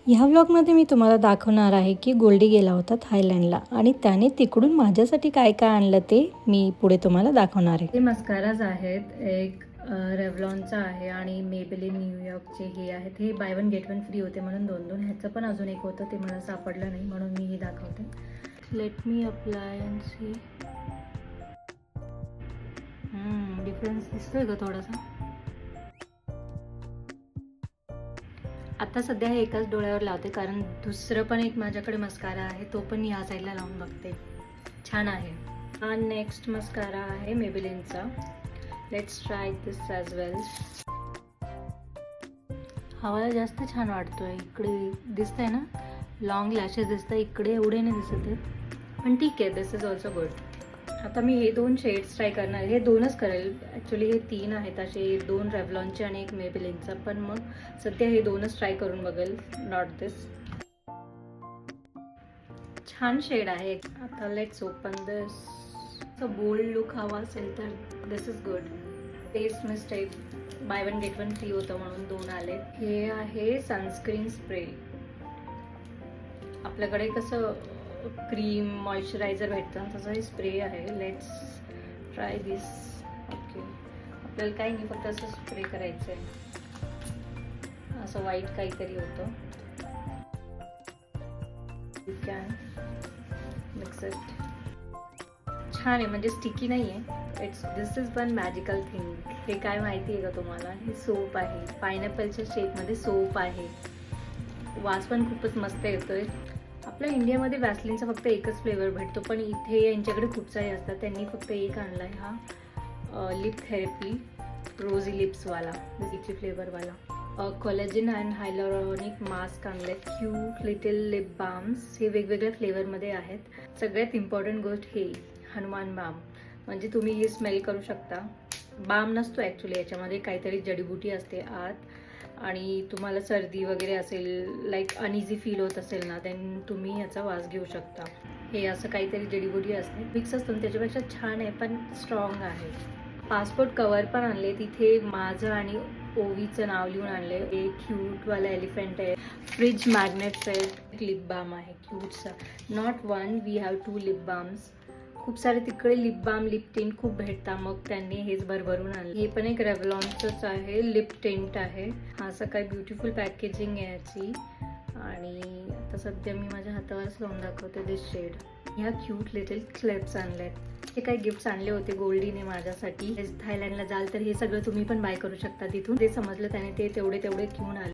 ह्या व्लॉगमध्ये मी तुम्हाला दाखवणार आहे की गोल्डी गेला होता थायलंडला आणि त्याने तिकडून माझ्यासाठी काय काय आणलं ते मी पुढे तुम्हाला दाखवणार आहे. हे मस्काराज आहेत, एक रेव्लॉनचा आहे आणि मेबेलिन न्यूयॉर्कचे हे आहेत. हे bye one get one free होते म्हणून दोन. ह्याचं पण अजून एक होतं ते मला सापडलं नाही म्हणून मी हे दाखवते. Let me apply and see. Difference दिसतोय का थोडासा? आता सध्या हे एकाच डोळ्यावर लावते कारण दुसरं पण एक माझ्याकडे मस्कारा आहे, तो पण ह्या साईडला लावून बघते. छान आहे. हा नेक्स्ट मस्कारा आहे मेबेलिनचा. लेट्स ट्राय दिस ॲज वेल. हा वाला जास्त छान वाटतोय. इकडे दिसतंय ना, लॉंग लॅशेस दिसतंय, इकडे एवढे नाही दिसत आहेत, पण ठीक आहे, दिस इज ऑल्सो गुड. आता मी हे दोन शेड्स ट्राय करणार. हे दोनच करेल ॲक्च्युली. हे तीन आहेत असे, दोन रेव्लॉनचे आणि एक मेबेलिनचा, पण मग सध्या हे दोनच ट्राय करून बघेल. Not this. छान शेड आहे. आता let's open this. Bold look हवा असेल तर this is good. Test mistake, buy one get one free होतं म्हणून दोन आले. हे आहे सनस्क्रीन स्प्रे. आपल्याकडे कसं क्रीम मॉइश्चरायझर भेटतं तसं हे स्प्रे आहे. Let's try this. ओके, आपल्याला काही नाही, फक्त असं स्प्रे करायचं आहे. असं वाईट काहीतरी होतं. You can mix it. छान आहे, म्हणजे स्टिकी नाही आहे. दिस इज वन मॅजिकल थिंग. हे काय माहिती आहे का तुम्हाला? हे सोप आहे, पायनॅपलच्या शेपमध्ये सोप आहे. वास पण खूपच मस्त येतोय. आपल्या इंडियामध्ये वॅसलिनचा फक्त एकच फ्लेवर भेटतो, पण इथे यांच्याकडे खूप सारे असतात. त्यांनी फक्त एक आणला आहे, हा लिप थेरपी रोझी लिप्सवाला, इची फ्लेवरवाला. कोलेजन अँड हायलॉरॉनिक मास्क आणले. Cute little lip balms. हे वेगवेगळ्या फ्लेवरमध्ये आहेत. सगळ्यात इम्पॉर्टंट गोष्ट हे हनुमान बाम, म्हणजे तुम्ही हे स्मेल करू शकता. बाम नसतो ॲक्च्युली, याच्यामध्ये काहीतरी जडीबुटी असते आत, आणि तुम्हाला सर्दी वगैरे असेल, लाईक अनइझी फील होत असेल ना, देन तुम्ही ह्याचा वास घेऊ शकता. हे असं काहीतरी जडीबुटी असते, मिक्स असतो, त्याच्यापेक्षा छान आहे, पण स्ट्रॉंग आहे. पासपोर्ट कवर पण आणले. तिथे माझं आणि ओवीचं नाव लिहून आणले. एक क्यूटवाला एलिफंट आहे. फ्रिज मॅग्नेट्स आहे. लिप बाम आहे क्यूटचा. Not one, we have 2 lip balms. खूप सारे तिकडे लिप बाम, लिप टिंट खूप भेटतात, मग त्यांनी हेच भरभरून आणले. हे पण एक रेव्लॉनचंच आहे, लिप टिंट आहे. हा असं काय ब्युटिफुल पॅकेजिंग आहे याची. आणि आता सध्या मी माझ्या हातावरच लावून दाखवते दिस शेड. ह्या क्यूट लिटिल क्लिप्स आणल्यात. हे काही गिफ्ट्स आणले होते गोल्डीने माझ्यासाठी. थायलंडला जाल तर हे सगळं तुम्ही पण बाय करू शकता तिथून. जे समजलं त्याने ते तेवढे घेऊन आले.